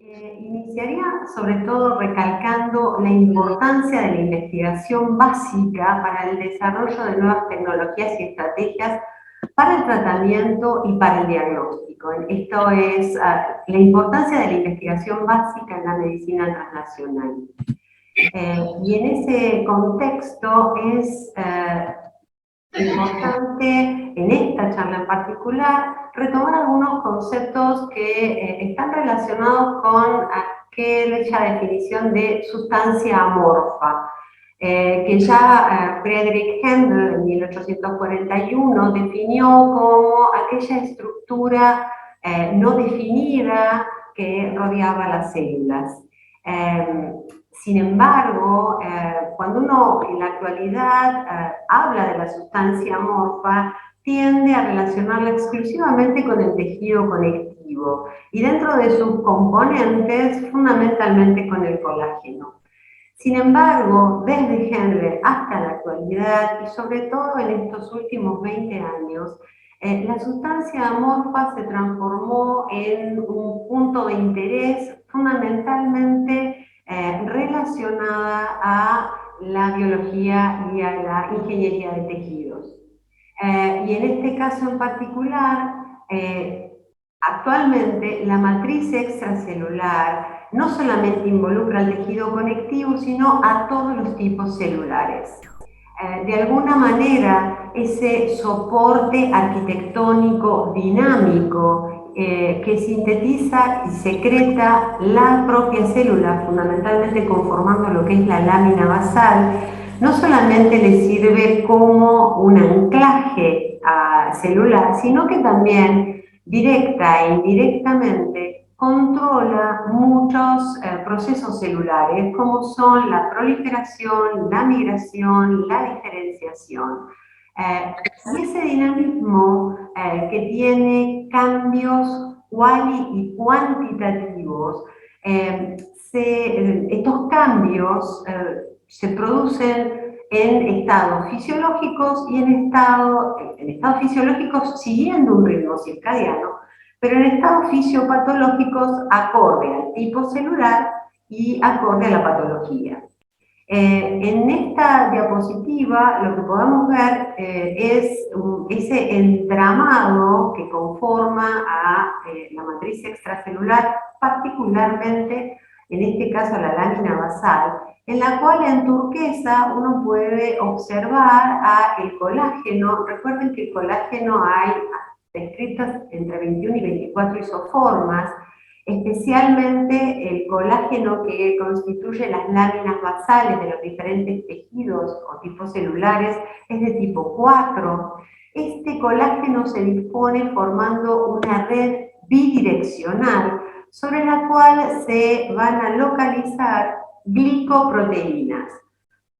Iniciaría sobre todo recalcando la importancia de la investigación básica para el desarrollo de nuevas tecnologías y estrategias para el tratamiento y para el diagnóstico. Esto es la importancia de la investigación básica en la medicina transnacional. Y en ese contexto es importante, en esta charla en particular, retomar algunos conceptos que están relacionados con aquella definición de sustancia amorfa, que ya Friedrich Händel en 1841 definió como aquella estructura no definida que rodeaba las células. Sin embargo, cuando uno en la actualidad habla de la sustancia amorfa, tiende a relacionarla exclusivamente con el tejido conectivo y dentro de sus componentes fundamentalmente con el colágeno. Sin embargo, desde Henle hasta la actualidad y sobre todo en estos últimos 20 años, la sustancia amorfa se transformó en un punto de interés fundamentalmente relacionada a la biología y a la ingeniería de tejidos. Y en este caso en particular, actualmente la matriz extracelular no solamente involucra al tejido conectivo, sino a todos los tipos celulares. De alguna manera, ese soporte arquitectónico dinámico que sintetiza y secreta la propia célula, fundamentalmente conformando lo que es la lámina basal, no solamente le sirve como un anclaje celular, sino que también directa e indirectamente controla muchos procesos celulares, como son la proliferación, la migración, la diferenciación. Y ese dinamismo que tiene cambios cuali y cuantitativos, estos cambios se producen en estados fisiológicos y en estados fisiológicos siguiendo un ritmo circadiano, pero en estados fisiopatológicos acorde al tipo celular y acorde a la patología. En esta diapositiva lo que podemos ver es ese entramado que conforma a la matriz extracelular, particularmente en este caso la lámina basal, en la cual en turquesa uno puede observar el colágeno. Recuerden que el colágeno hay descritas entre 21 y 24 isoformas, especialmente el colágeno que constituye las láminas basales de los diferentes tejidos o tipos celulares es de tipo 4. Este colágeno se dispone formando una red bidireccional sobre la cual se van a localizar glicoproteínas,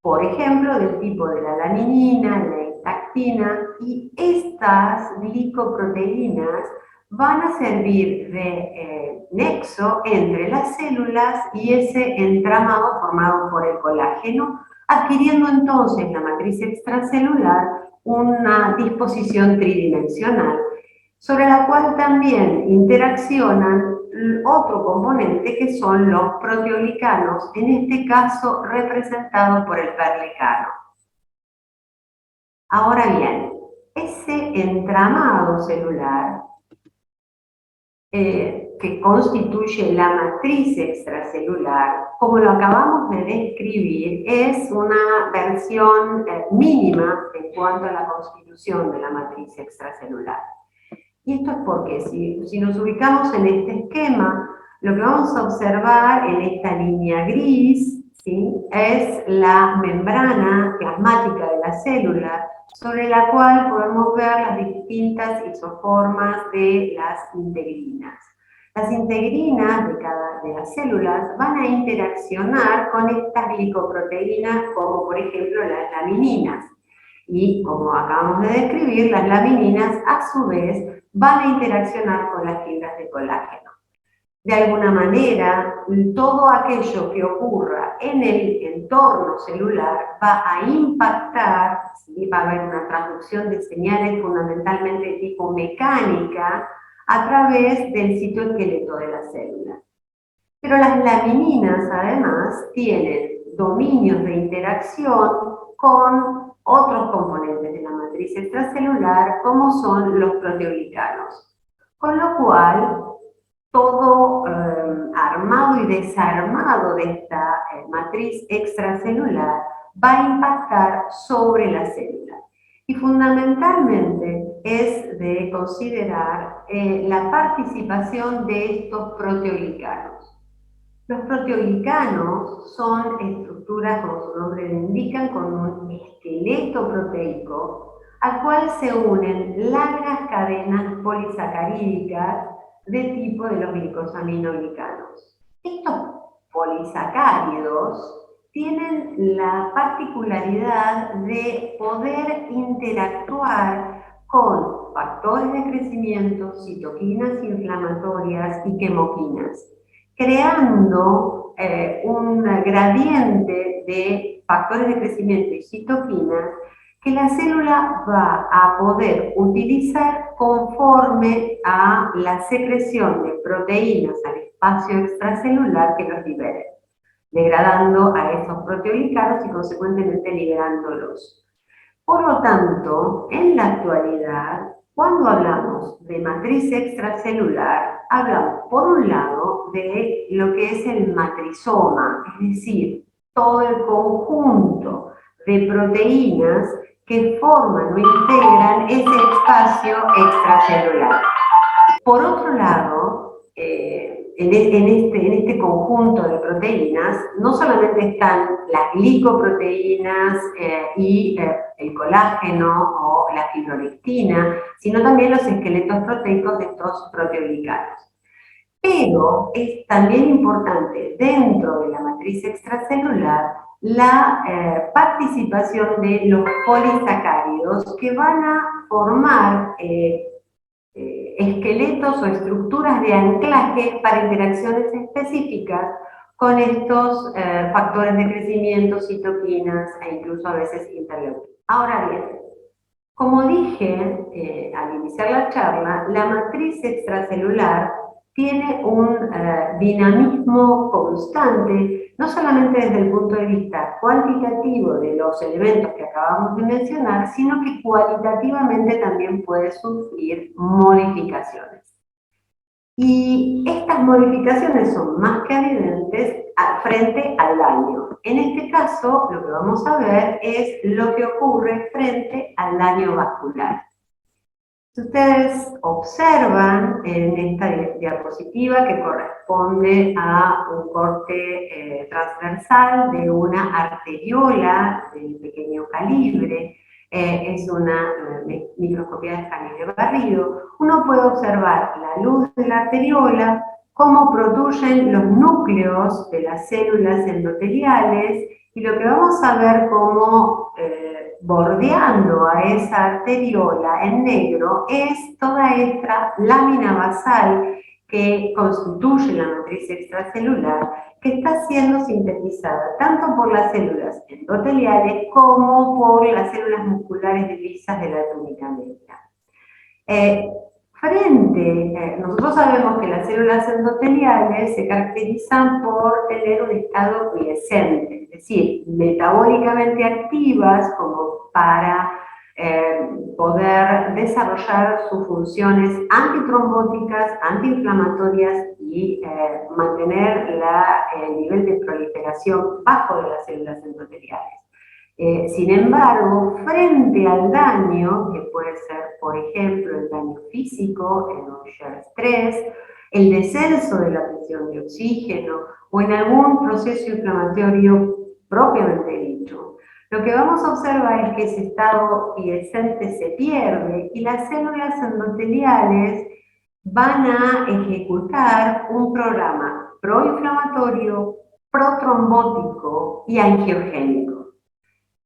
por ejemplo, del tipo de la laminina, la actina, y estas glicoproteínas van a servir de nexo entre las células y ese entramado formado por el colágeno, adquiriendo entonces la matriz extracelular una disposición tridimensional, sobre la cual también interaccionan otro componente que son los proteoglicanos, en este caso representado por el perlecano. Ahora bien, ese entramado celular que constituye la matriz extracelular, como lo acabamos de describir, es una versión mínima en cuanto a la constitución de la matriz extracelular. Y esto es porque si nos ubicamos en este esquema, lo que vamos a observar en esta línea gris, ¿sí?, es la membrana plasmática de la célula, sobre la cual podemos ver las distintas isoformas de las integrinas. Las integrinas de las células van a interaccionar con estas glicoproteínas, como por ejemplo las lamininas. Y como acabamos de describir, las lamininas a su vez van a interaccionar con las fibras de colágeno. De alguna manera, todo aquello que ocurra en el entorno celular va a impactar, ¿sí?, va a haber una transducción de señales fundamentalmente de tipo mecánica a través del citoesqueleto de la célula. Pero las lamininas, además, tienen dominios de interacción con otros componentes de la matriz extracelular, como son los proteoglicanos. Con lo cual, todo armado y desarmado de esta matriz extracelular va a impactar sobre la célula. Y fundamentalmente es de considerar la participación de estos proteoglicanos. Los proteoglicanos son estructuras, como su nombre lo indica, con un esqueleto proteico al cual se unen largas cadenas polisacarídicas de tipo de los glicosaminoglicanos. Estos polisacáridos tienen la particularidad de poder interactuar con factores de crecimiento, citoquinas inflamatorias y quemoquinas, creando un gradiente de factores de crecimiento y citoquinas que la célula va a poder utilizar conforme a la secreción de proteínas al espacio extracelular que los libere, degradando a esos proteoglicanos y consecuentemente liberándolos. Por lo tanto, en la actualidad, cuando hablamos de matriz extracelular, hablamos por un lado de lo que es el matrizoma, es decir, todo el conjunto de proteínas que forman o integran ese espacio extracelular. Por otro lado, en este conjunto de proteínas, no solamente están las glicoproteínas y el colágeno o la fibronectina, sino también los esqueletos proteicos de estos proteoglicanos. Pero es también importante dentro de la matriz extracelular la participación de los polisacáridos que van a formar esqueletos o estructuras de anclaje para interacciones específicas con estos factores de crecimiento, citoquinas e incluso a veces interleuquinas. Ahora bien, como dije al iniciar la charla, la matriz extracelular tiene un dinamismo constante, no solamente desde el punto de vista cuantitativo de los elementos que acabamos de mencionar, sino que cualitativamente también puede sufrir modificaciones. Y estas modificaciones son más que evidentes frente al daño. En este caso, lo que vamos a ver es lo que ocurre frente al daño vascular. Si ustedes observan en esta diapositiva que corresponde a un corte transversal de una arteriola de pequeño calibre, es una microscopía de escáner de barrido, uno puede observar la luz de la arteriola, cómo produyen los núcleos de las células endoteliales, y lo que vamos a ver como bordeando a esa arteriola en negro es toda esta lámina basal que constituye la matriz extracelular, que está siendo sintetizada tanto por las células endoteliales como por las células musculares lisas de la túnica media. Nosotros sabemos que las células endoteliales se caracterizan por tener un estado quiescente, es decir, metabólicamente activas como para poder desarrollar sus funciones antitrombóticas, antiinflamatorias y mantener el nivel de proliferación bajo de las células endoteliales. Sin embargo, frente al daño, que puede ser, por ejemplo, el daño físico, en un shear estrés, el descenso de la presión de oxígeno o en algún proceso inflamatorio propiamente dicho, lo que vamos a observar es que ese estado quiescente se pierde y las células endoteliales van a ejecutar un programa proinflamatorio, protrombótico y angiogénico.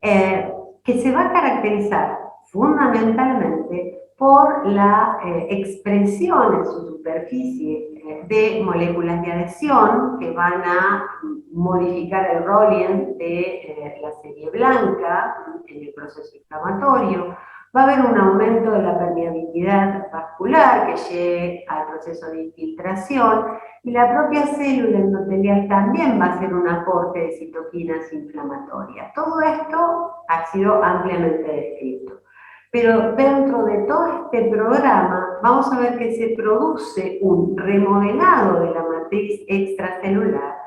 Que se va a caracterizar fundamentalmente por la expresión en su superficie de moléculas de adhesión que van a modificar el rolling de la serie blanca en el proceso inflamatorio, Va a haber un aumento de la permeabilidad vascular que lleve al proceso de infiltración y la propia célula endotelial también va a hacer un aporte de citoquinas inflamatorias. Todo esto ha sido ampliamente descrito. Pero dentro de todo este programa vamos a ver que se produce un remodelado de la matriz extracelular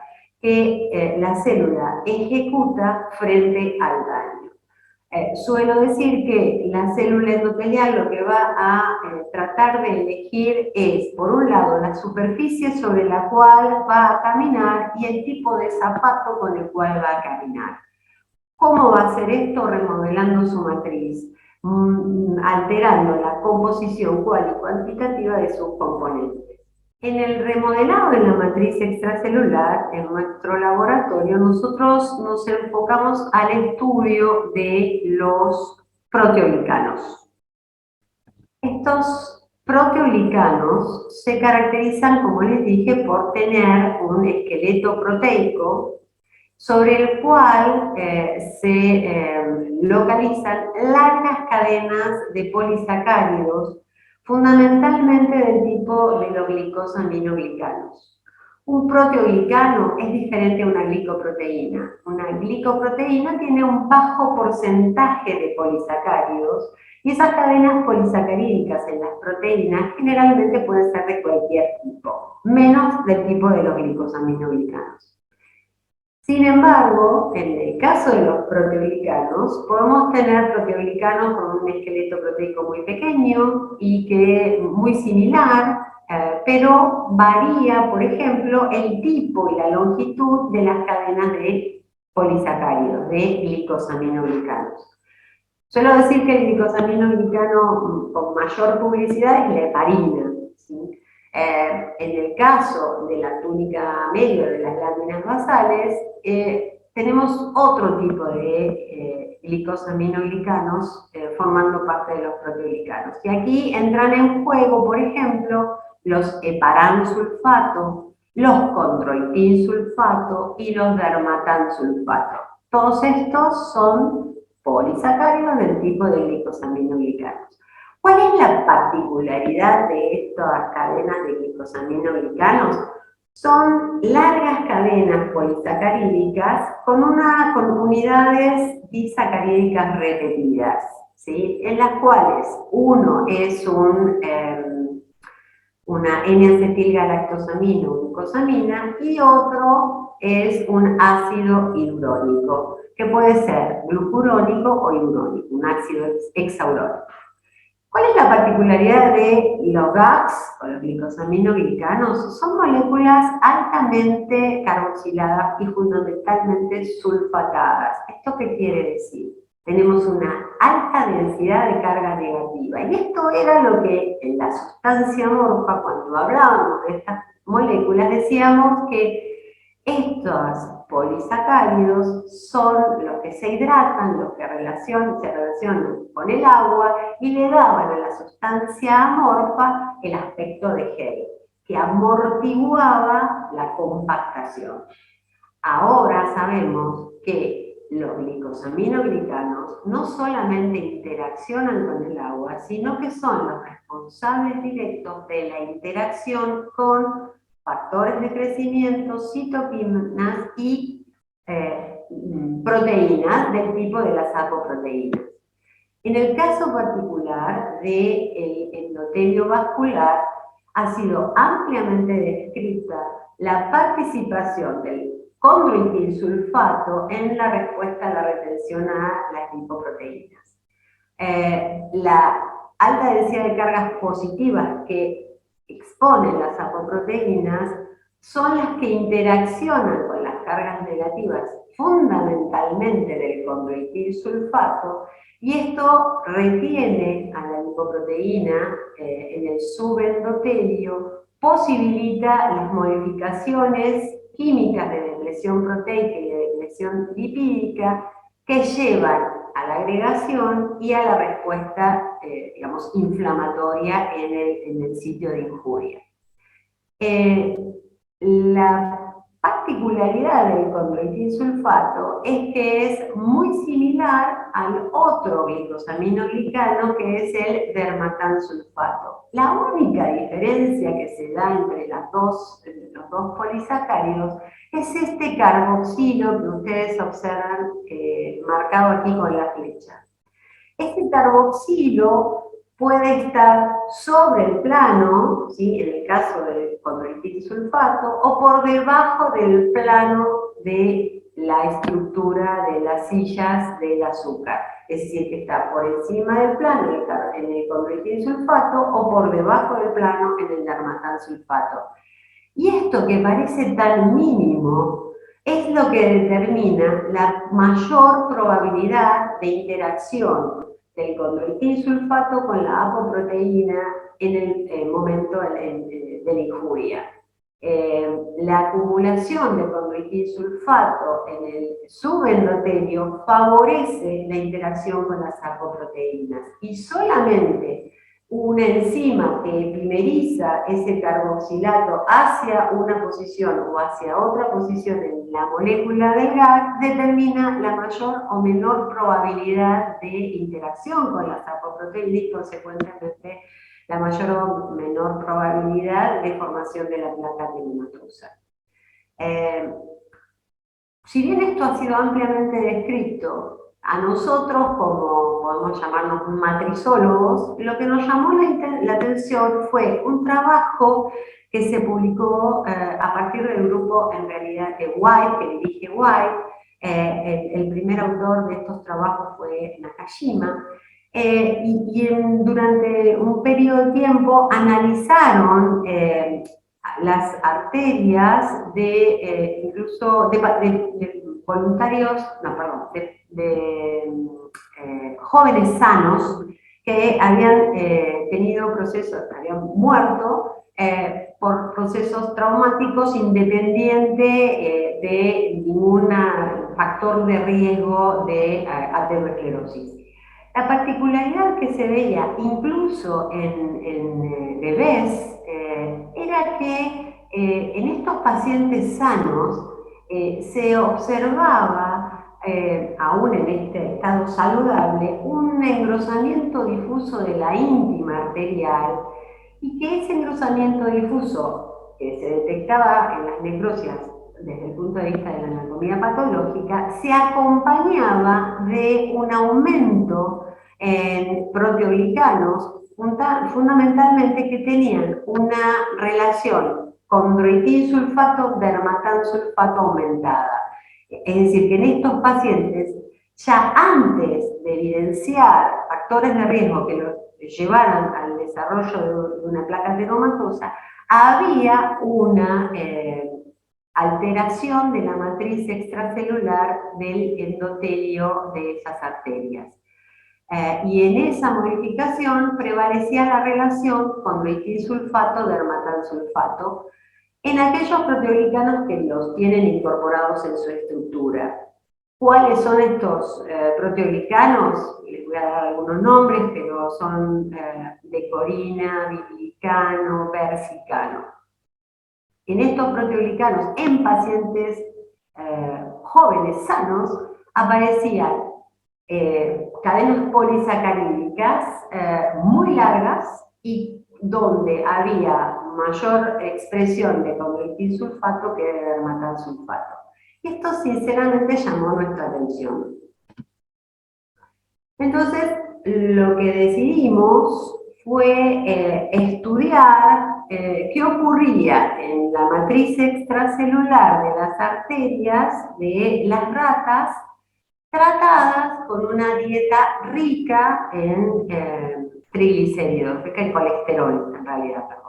que la célula ejecuta frente al daño. Suelo decir que la célula endotelial lo que va a tratar de elegir es, por un lado, la superficie sobre la cual va a caminar y el tipo de zapato con el cual va a caminar. ¿Cómo va a hacer esto? Remodelando su matriz, alterando la composición cual y cuantitativa de sus componentes. En el remodelado de la matriz extracelular, en nuestro laboratorio, nosotros nos enfocamos al estudio de los proteoglicanos. Estos proteoglicanos se caracterizan, como les dije, por tener un esqueleto proteico sobre el cual se localizan largas cadenas de polisacáridos, fundamentalmente del tipo de los glicosaminoglicanos. Un proteoglicano es diferente a una glicoproteína. Una glicoproteína tiene un bajo porcentaje de polisacáridos y esas cadenas polisacarídicas en las proteínas generalmente pueden ser de cualquier tipo, menos del tipo de los glicosaminoglicanos. Sin embargo, en el caso de los proteoglicanos, podemos tener proteoglicanos con un esqueleto proteico muy pequeño y que muy similar, pero varía, por ejemplo, el tipo y la longitud de las cadenas de polisacáridos, de glicosaminoglicanos. Suelo decir que el glicosaminoglicano con mayor publicidad es la heparina, ¿sí? En el caso de la túnica media de las láminas basales, tenemos otro tipo de glicosaminoglicanos formando parte de los proteoglicanos. Y aquí entran en juego, por ejemplo, los heparansulfato, los condroitinsulfato y los dermatansulfato. Todos estos son polisacáridos del tipo de glicosaminoglicanos. ¿Cuál es la particularidad de estas cadenas de glicosaminoglicanos? Son largas cadenas polisacarídicas con unidades disacarídicas repetidas, ¿sí? En las cuales uno es una N-acetilgalactosamina o glucosamina y otro es un ácido hialurónico, que puede ser glucurónico o hialurónico, un ácido hexaurónico. ¿Cuál es la particularidad de los GAGs o los glicosaminoglicanos? Son moléculas altamente carboxiladas y fundamentalmente sulfatadas. ¿Esto qué quiere decir? Tenemos una alta densidad de carga negativa. Y esto era lo que en la sustancia amorfa, cuando hablábamos de estas moléculas, decíamos que estos polisacáridos son los que se hidratan, los que se relacionan con el agua y le daban a la sustancia amorfa el aspecto de gel, que amortiguaba la compactación. Ahora sabemos que los glicosaminoglicanos no solamente interaccionan con el agua, sino que son los responsables directos de la interacción con factores de crecimiento, citoquinas y proteínas del tipo de las apoproteínas. En el caso particular del endotelio vascular, ha sido ampliamente descrita la participación del condroitinsulfato en la respuesta a la retención a las lipoproteínas. La alta densidad de cargas positivas que exponen las apoproteínas son las que interaccionan con las cargas negativas, fundamentalmente del condroitinsulfato, y esto retiene a la lipoproteína en el subendotelio, posibilita las modificaciones químicas de depresión proteica y de depresión lipídica que llevan a la agregación y a la respuesta, digamos, inflamatoria en el sitio de injuria. La particularidad del condroitinsulfato es que es muy similar al otro glicosaminoglicano, que es el dermatansulfato. La única diferencia que se da entre los dos polisacáridos es este carboxilo que ustedes observan marcado aquí con la flecha. Este carboxilo puede estar sobre el plano, ¿sí?, en el caso del condroitin sulfato, o por debajo del plano de la estructura de las sillas del azúcar. Es decir, que está por encima del plano en el condroitin sulfato o por debajo del plano en el dermatansulfato. Y esto que parece tan mínimo es lo que determina la mayor probabilidad de interacción del condroitin sulfato con la apoproteína en el momento de la injuria. La acumulación de condroitin sulfato en el subendotelio favorece la interacción con las apoproteínas y solamente una enzima que epimeriza ese carboxilato hacia una posición o hacia otra posición en la molécula del GAG determina la mayor o menor probabilidad de interacción con las apoproteínas y consecuentemente la mayor o menor probabilidad de formación de la placa tenomatosa. Si bien esto ha sido ampliamente descrito, a nosotros, como podemos llamarnos matrizólogos, lo que nos llamó la atención fue un trabajo que se publicó a partir del grupo, en realidad, de White, que dirige White. El primer autor de estos trabajos fue Nakajima, durante un periodo de tiempo analizaron las arterias de voluntarios, no, perdón, jóvenes sanos que habían tenido procesos, habían muerto por procesos traumáticos independiente de ningún factor de riesgo de aterosclerosis. La particularidad que se veía incluso en bebés era que en estos pacientes sanos se observaba, aún en este estado saludable, un engrosamiento difuso de la íntima arterial y que ese engrosamiento difuso que se detectaba en las necrosias desde el punto de vista de la anatomía patológica se acompañaba de un aumento en proteoglicanos, fundamentalmente que tenían una relación condroitin sulfato, dermatansulfato aumentada. Es decir, que en estos pacientes, ya antes de evidenciar factores de riesgo que los llevaran al desarrollo de una placa tenomatosa, había una alteración de la matriz extracelular del endotelio de esas arterias. Y en esa modificación prevalecía la relación condroitin sulfato-dermatansulfato en aquellos proteoglicanos que los tienen incorporados en su estructura. ¿Cuáles son estos proteoglicanos? Les voy a dar algunos nombres, pero son decorina, bilicano, persicano. En estos proteoglicanos, en pacientes jóvenes sanos, aparecían cadenas polisacarídicas muy largas y donde había mayor expresión de condroitin sulfato que de dermatansulfato. Esto sinceramente llamó nuestra atención. Entonces, lo que decidimos fue estudiar qué ocurría en la matriz extracelular de las arterias de las ratas tratadas con una dieta rica en triglicéridos, rica en colesterol, en realidad, perdón.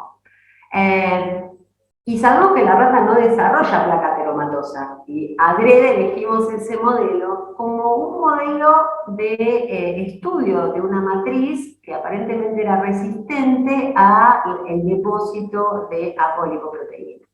Y sabemos que la rata no desarrolla placa teromatosa, y adrede elegimos ese modelo como un modelo de estudio de una matriz que aparentemente era resistente al depósito de apolipoproteína.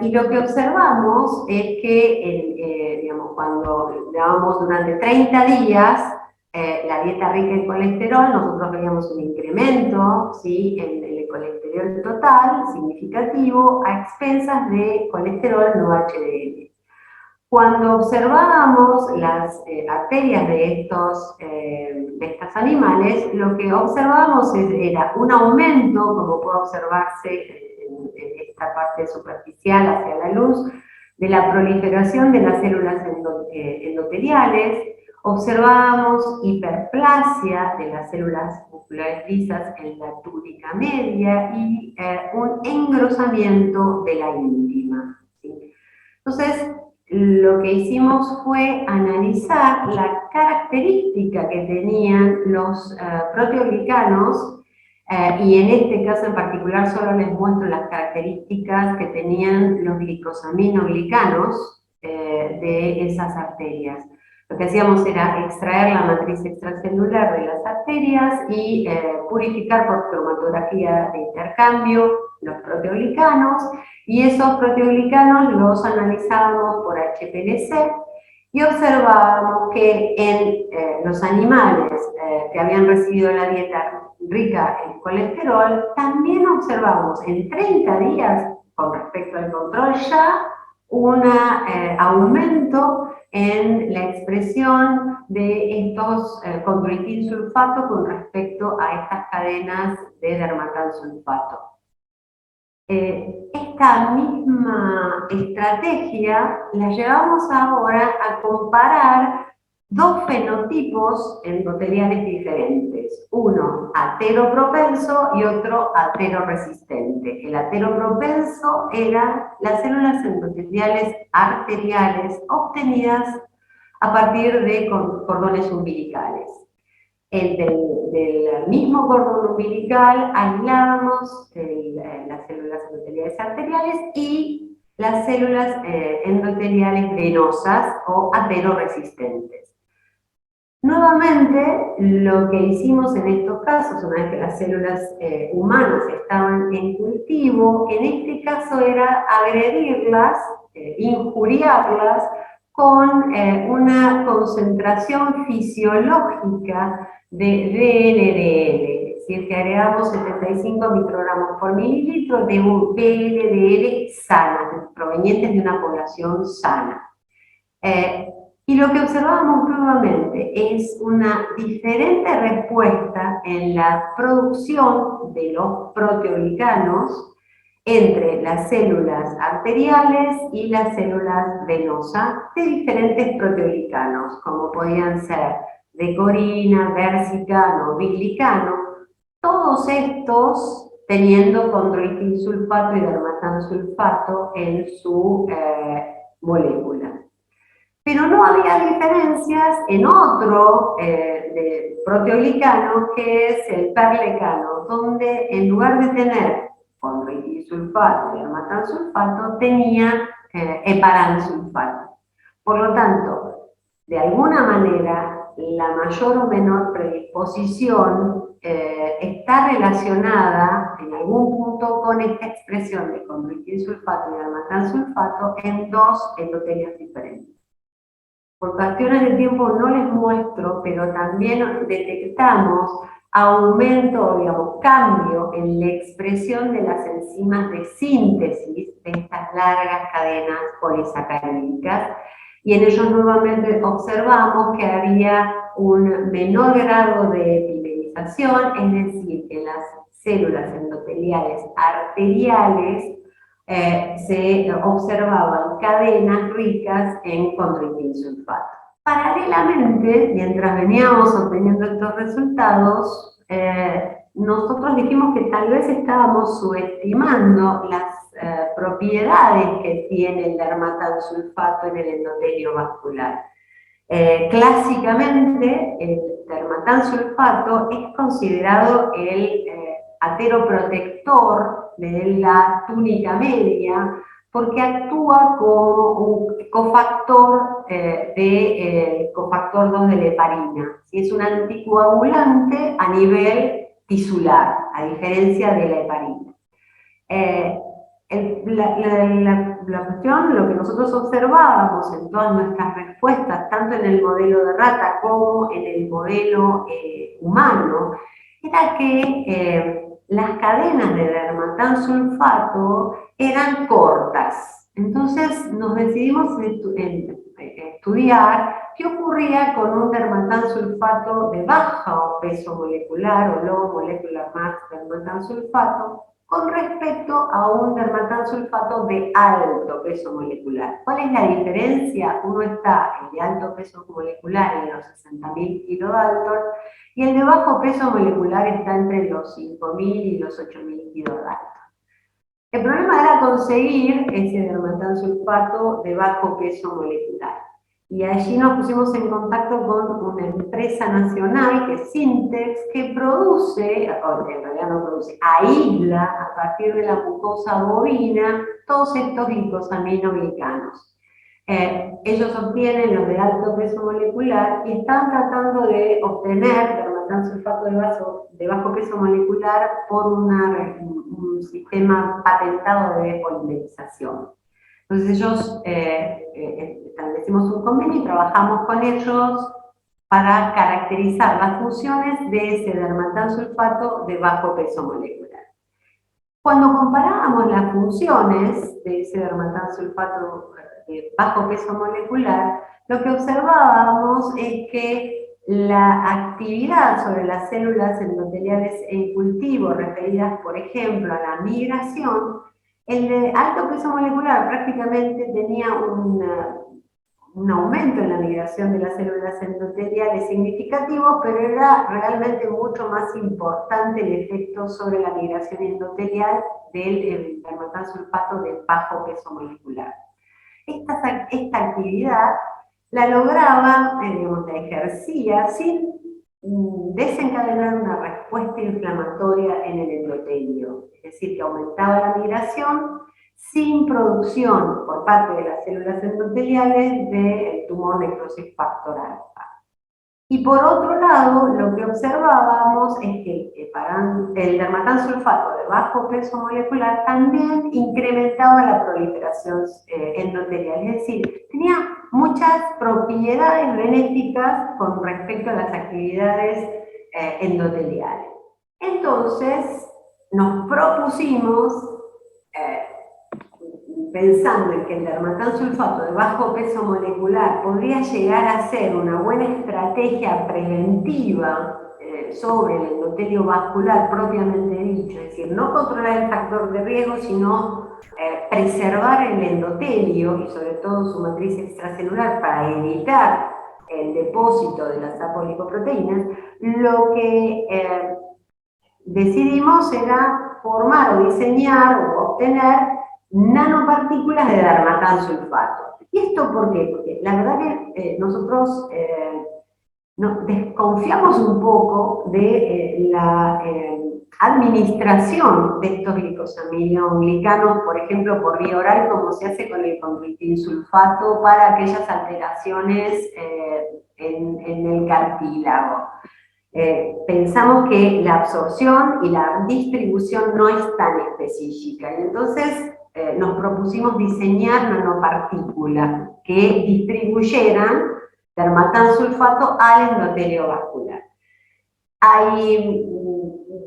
Y lo que observamos es que, digamos, cuando dábamos durante 30 días la dieta rica en colesterol, nosotros veíamos un incremento, ¿sí?, en el colesterol total significativo a expensas de colesterol no HDL. Cuando observábamos las arterias de estos animales, lo que observábamos era un aumento, como puede observarse en esta parte superficial hacia la luz, de la proliferación de las células endoteliales. Observábamos hiperplasia de las células musculares lisas en la túnica media y un engrosamiento de la íntima, ¿sí? Entonces, lo que hicimos fue analizar la característica que tenían los proteoglicanos, y en este caso en particular solo les muestro las características que tenían los glicosaminoglicanos de esas arterias. Lo que hacíamos era extraer la matriz extracelular de las arterias y purificar por cromatografía de intercambio los proteoglicanos, y esos proteoglicanos los analizábamos por HPLC y observábamos que en los animales que habían recibido la dieta rica en colesterol, también observamos en 30 días, con respecto al control ya, un aumento en la expresión de estos condroitinsulfato con respecto a estas cadenas de dermatansulfato. Esta misma estrategia la llevamos ahora a comparar dos fenotipos endoteliales diferentes, uno ateropropenso y otro ateroresistente. El ateropropenso eran las células endoteliales arteriales obtenidas a partir de cordones umbilicales. Del mismo cordón umbilical aislábamos las células endoteliales arteriales y las células endoteliales venosas o ateroresistentes. Nuevamente, lo que hicimos en estos casos, una vez que las células humanas estaban en cultivo, en este caso era agredirlas, injuriarlas, con una concentración fisiológica de VLDL, es decir, que agregamos 75 microgramos por mililitro de un VLDL sana, provenientes de una población sana. Y lo que observamos nuevamente es una diferente respuesta en la producción de los proteoglicanos entre las células arteriales y las células venosas de diferentes proteoglicanos, como podían ser decorina, versicano, biglicano, todos estos teniendo condroitinsulfato y dermatansulfato en su molécula. Pero no había diferencias en otro proteoglicano, que es el perlecano, donde en lugar de tener condroitinsulfato y dermatansulfato, tenía heparansulfato. Por lo tanto, de alguna manera, la mayor o menor predisposición está relacionada en algún punto con esta expresión de condroitinsulfato y dermatansulfato en dos endotelios diferentes. Por cuestiones de tiempo no les muestro, pero también detectamos aumento, digamos, cambio en la expresión de las enzimas de síntesis de estas largas cadenas polisacarídicas, y en ellos nuevamente observamos que había un menor grado de epimerización, es decir, que las células endoteliales arteriales se observaban cadenas ricas en condroitinsulfato. Paralelamente, mientras veníamos obteniendo estos resultados, nosotros dijimos que tal vez estábamos subestimando las propiedades que tiene el dermatansulfato en el endotelio vascular. Clásicamente, el dermatansulfato es considerado el ateroprotector de la túnica media, porque actúa como un cofactor cofactor 2 de la heparina. Es un anticoagulante a nivel tisular, a diferencia de la heparina. La cuestión, lo que nosotros observábamos en todas nuestras respuestas, tanto en el modelo de rata como en el modelo humano, era que las cadenas de dermatansulfato eran cortas. Entonces nos decidimos en estudiar qué ocurría con un dermatansulfato de bajo peso molecular o low molecular mass dermatansulfato con respecto a un dermatansulfato de alto peso molecular. ¿Cuál es la diferencia? Uno está el de alto peso molecular en los 60.000 kilodalton y el de bajo peso molecular está entre los 5.000 y los 8.000 kilodalton. El problema era conseguir ese dermatansulfato de bajo peso molecular. Y allí nos pusimos en contacto con una empresa nacional que es Sintex, que produce, o en realidad no produce, aísla a partir de la mucosa bovina todos estos glicosaminoglicanos. Ellos obtienen los de alto peso molecular y están tratando de obtener dermatansulfato de bajo peso molecular por un sistema patentado de polimerización. Entonces ellos establecimos un convenio y trabajamos con ellos para caracterizar las funciones de ese dermatansulfato de bajo peso molecular. Cuando comparábamos las funciones de ese dermatansulfato de bajo peso molecular, lo que observábamos es que la actividad sobre las células endoteliales en cultivo referidas, por ejemplo, a la migración, el de alto peso molecular prácticamente tenía un aumento en la migración de las células endoteliales significativo, pero era realmente mucho más importante el efecto sobre la migración endotelial del dermatansulfato de bajo peso molecular. Esta actividad la lograba, la ejercía sin desencadenar una respuesta inflamatoria en el endotelio, es decir, que aumentaba la migración sin producción por parte de las células endoteliales del tumor necrosis factor alfa. Y por otro lado, lo que observábamos es que el dermatansulfato de bajo peso molecular también incrementaba la proliferación endotelial, es decir, tenía muchas propiedades benéficas con respecto a las actividades endoteliales. Entonces, nos propusimos, pensando en que el dermatansulfato de bajo peso molecular podría llegar a ser una buena estrategia preventiva sobre el endotelio vascular propiamente dicho, es decir, no controlar el factor de riesgo, sino preservar el endotelio y sobre todo su matriz extracelular para evitar el depósito de las apolipoproteínas, lo que decidimos era formar o diseñar o obtener nanopartículas de dermatansulfato. ¿Y esto por qué? Porque la verdad que nosotros desconfiamos un poco de la administración de estos glicosaminoglicanos, por ejemplo, por vía oral, como se hace con el condroitinsulfato para aquellas alteraciones en el cartílago. Pensamos que la absorción y la distribución no es tan específica, y entonces nos propusimos diseñar nanopartículas que distribuyeran dermatansulfato al endotelio vascular. Hay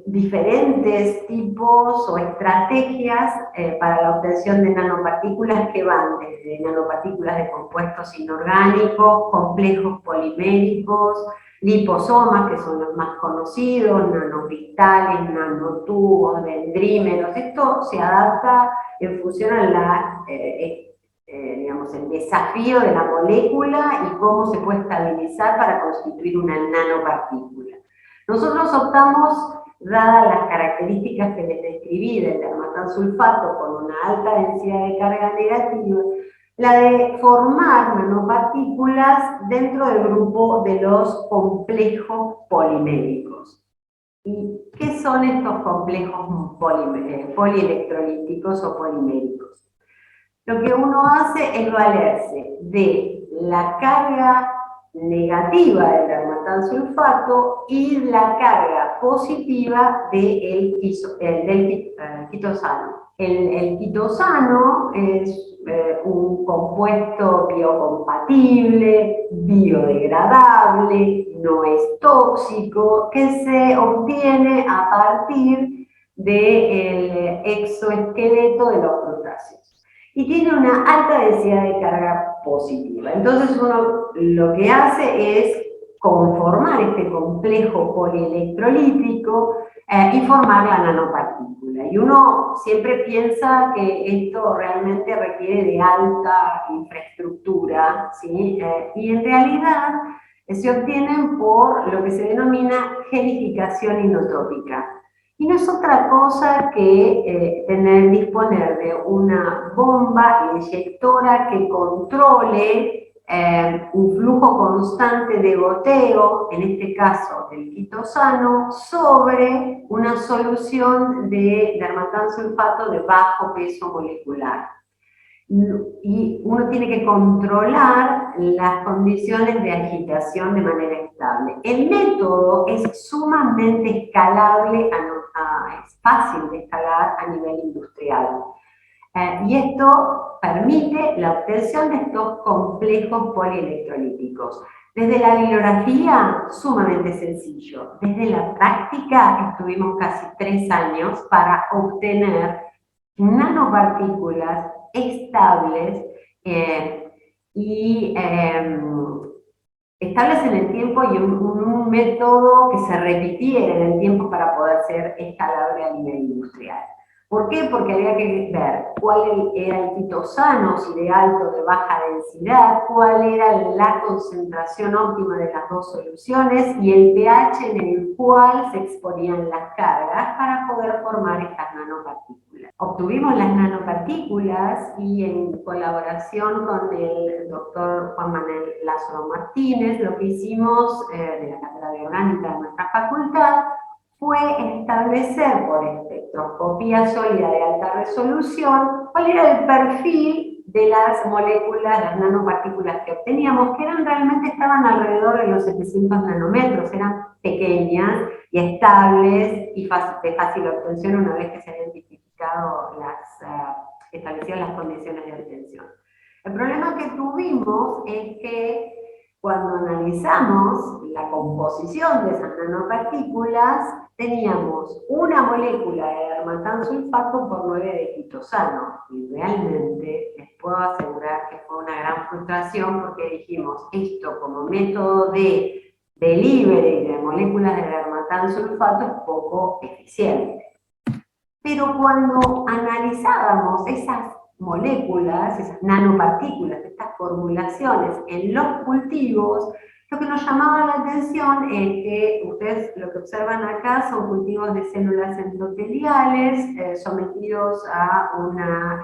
diferentes tipos o estrategias para la obtención de nanopartículas que van desde nanopartículas de compuestos inorgánicos, complejos poliméricos, liposomas, que son los más conocidos, nanocristales, nanotubos, dendrímeros. Esto se adapta en función a digamos, el desafío de la molécula y cómo se puede estabilizar para constituir una nanopartícula. Nosotros optamos, dadas las características que les describí del dermatansulfato con una alta densidad de carga negativa, la de formar nanopartículas dentro del grupo de los complejos poliméricos. ¿Y qué son estos complejos polielectrolíticos o poliméricos? Lo que uno hace es valerse de la carga negativa del dermatansulfato y la carga positiva del quitosano. El quitosano es un compuesto biocompatible, biodegradable, no es tóxico, que se obtiene a partir del exoesqueleto de los crutáceos. y tiene una alta densidad de carga positiva. Entonces uno lo que hace es conformar este complejo polielectrolítico y formar la nanopartícula. Y uno siempre piensa que esto realmente requiere de alta infraestructura, ¿sí? Y en realidad se obtienen por lo que se denomina gelificación inotrópica. Y no es otra cosa que disponer de una bomba inyectora que controle un flujo constante de goteo, en este caso del quitosano, sobre una solución de dermatansulfato de bajo peso molecular. Y uno tiene que controlar las condiciones de agitación de manera estable. El método es sumamente escalable, es fácil de escalar a nivel industrial. Y esto permite la obtención de estos complejos polielectrolíticos. Desde la bibliografía, sumamente sencillo. Desde la práctica, estuvimos casi 3 años para obtener nanopartículas estables y estables en el tiempo y un método que se repitiera en el tiempo para poder ser escalable a nivel industrial. ¿Por qué? Porque había que ver cuál era el quitosano, si de alta o de baja densidad, cuál era la concentración óptima de las dos soluciones y el pH en el cual se exponían las cargas para poder formar estas nanopartículas. Obtuvimos las nanopartículas y en colaboración con el doctor Juan Manuel Lázaro Martínez, lo que hicimos de la Cátedra de Orgánica de nuestra facultad fue establecer por espectroscopía sólida de alta resolución cuál era el perfil de las moléculas, las nanopartículas que obteníamos, que realmente estaban alrededor de los 700 nanómetros, eran pequeñas y estables y de fácil obtención una vez que se habían identificado establecidas las condiciones de obtención. El problema que tuvimos es que cuando analizamos la composición de esas nanopartículas, teníamos una molécula de dermatansulfato por 9 de quitosano. Y realmente les puedo asegurar que fue una gran frustración porque dijimos, esto como método de delivery de moléculas de dermatansulfato es poco eficiente. Pero cuando analizábamos esas moléculas, esas nanopartículas, estas formulaciones en los cultivos, lo que nos llamaba la atención es que ustedes lo que observan acá son cultivos de células endoteliales sometidos a una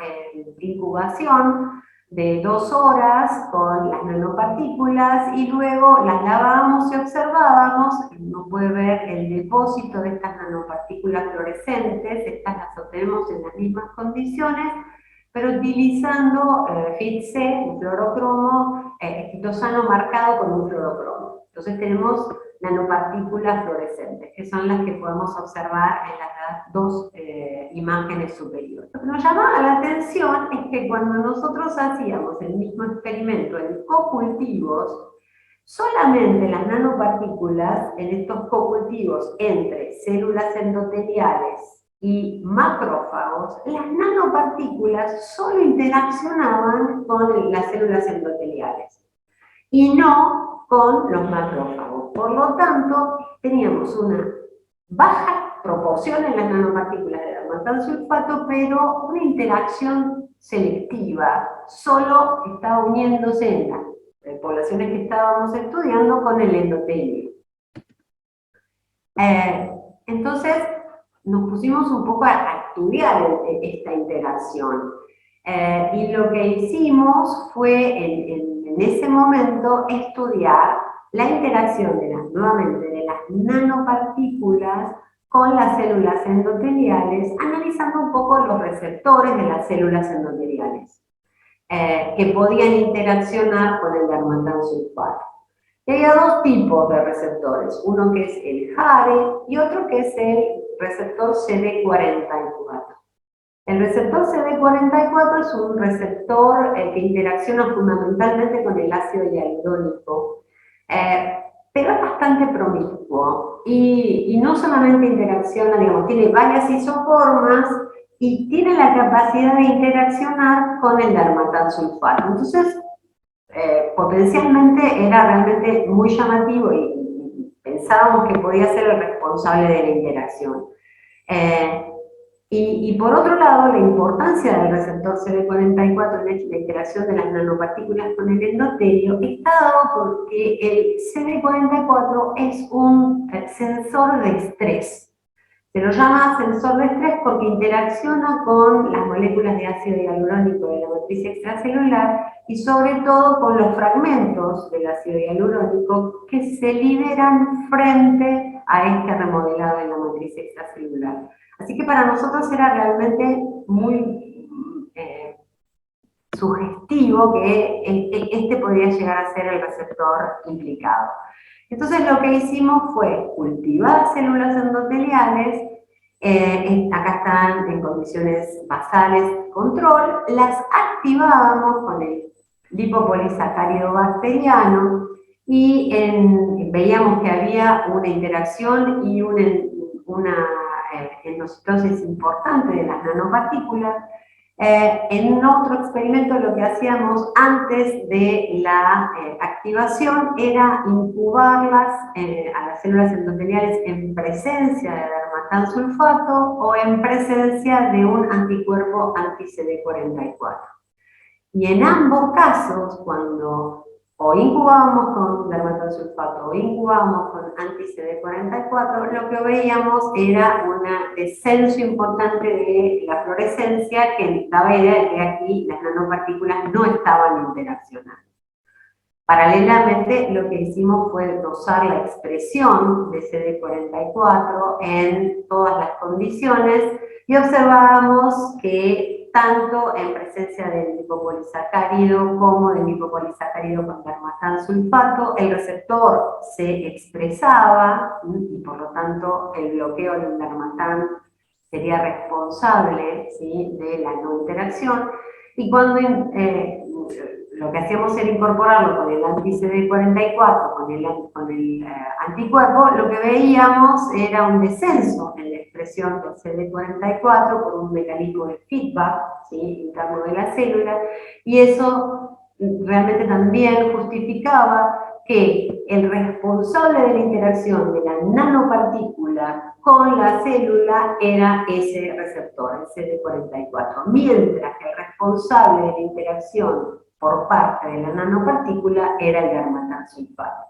incubación de 2 horas con las nanopartículas y luego las lavábamos y observábamos. Uno puede ver el depósito de estas nanopartículas fluorescentes, estas las obtenemos en las mismas condiciones, pero utilizando FIT-C, un fluorocromo, quitosano marcado con un fluorocromo. Entonces tenemos nanopartículas fluorescentes, que son las que podemos observar en las 2 imágenes superiores. Lo que nos llamaba la atención es que cuando nosotros hacíamos el mismo experimento en cocultivos, solamente las nanopartículas en estos cocultivos entre células endoteliales y macrófagos, las nanopartículas solo interaccionaban con las células endoteliales y no con los macrófagos. Por lo tanto, teníamos una baja proporción en las nanopartículas de dermatansulfato, pero una interacción selectiva, solo estaba uniéndose en las poblaciones que estábamos estudiando con el endotelio. Entonces, nos pusimos un poco a estudiar esta interacción. Y lo que hicimos fue, en ese momento, estudiar la interacción nuevamente de las nanopartículas con las células endoteliales, analizando un poco los receptores de las células endoteliales, que podían interaccionar con el dermatansulfato. Y había 2 tipos de receptores, uno que es el JARE y otro que es el receptor CD44. El receptor CD44 es un receptor que interacciona fundamentalmente con el ácido hialurónico, pero es bastante promiscuo y no solamente interacciona, digamos, tiene varias isoformas y tiene la capacidad de interaccionar con el dermatansulfato. Entonces, potencialmente era realmente muy llamativo y pensábamos que podía ser el responsable de la interacción. Y por otro lado, la importancia del receptor CD44 en la interacción de las nanopartículas con el endotelio está dado porque el CD44 es un sensor de estrés. Se lo llama sensor de estrés porque interacciona con las moléculas de ácido hialurónico de la matriz extracelular y sobre todo con los fragmentos del ácido hialurónico que se liberan frente a este remodelado de la matriz extracelular. Así que para nosotros era realmente muy sugestivo que este podría llegar a ser el receptor implicado. Entonces lo que hicimos fue cultivar células endoteliales, acá están en condiciones basales de control, las activábamos con el lipopolisacárido bacteriano y veíamos que había una interacción y una endocitosis importante de las nanopartículas. En otro experimento lo que hacíamos antes de la activación era incubarlas a las células endoteliales en presencia de dermatansulfato o en presencia de un anticuerpo anti-CD44. Y en ambos casos, cuando o incubábamos con dermatansulfato o incubábamos con anti-CD44, lo que veíamos era un descenso importante de la fluorescencia que daba idea de que aquí las nanopartículas no estaban interaccionando. Paralelamente, lo que hicimos fue dosar la expresión de CD44 en todas las condiciones y observábamos que tanto en presencia del lipopolisacárido como del lipopolisacárido con dermatansulfato, el receptor se expresaba y por lo tanto el bloqueo del dermatán sería responsable, ¿sí?, de la no interacción. Y cuando lo que hacíamos era incorporarlo con el anti-CD44, con el anticuerpo, lo que veíamos era un descenso en la expresión del CD44 por un mecanismo de feedback, ¿sí?, interno de la célula, y eso realmente también justificaba que el responsable de la interacción de la nanopartícula con la célula era ese receptor, el CD44, mientras que el responsable de la interacción por parte de la nanopartícula era el dermatansulfato.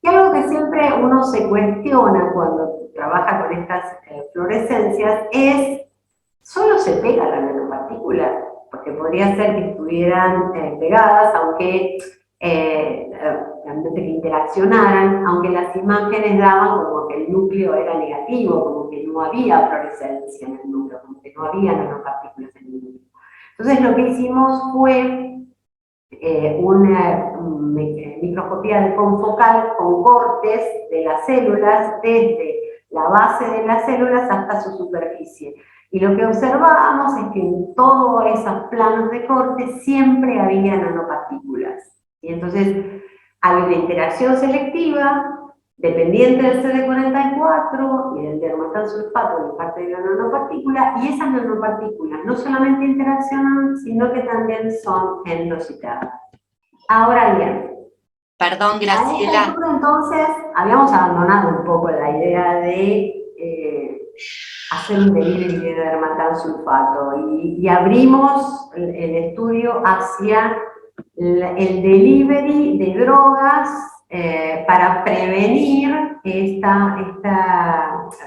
Y algo que siempre uno se cuestiona cuando trabaja con estas fluorescencias es, ¿solo se pega la nanopartícula? Porque podría ser que estuvieran pegadas, aunque realmente que interaccionaran, aunque las imágenes daban como que el núcleo era negativo, como que no había fluorescencia en el núcleo, como que no había nanopartículas en el núcleo. Entonces lo que hicimos fue una microscopía confocal con cortes de las células desde la base de las células hasta su superficie. Y lo que observábamos es que en todos esos planos de corte siempre había nanopartículas. Y entonces hay una interacción selectiva dependiente del CD44 y del dermatansulfato de parte de la nanopartícula, y esas nanopartículas no solamente interaccionan, sino que también son endocitadas. Ahora bien, perdón, Graciela. Entonces, habíamos abandonado un poco la idea de hacer un delivery de dermatansulfato y abrimos el estudio hacia el delivery de drogas para prevenir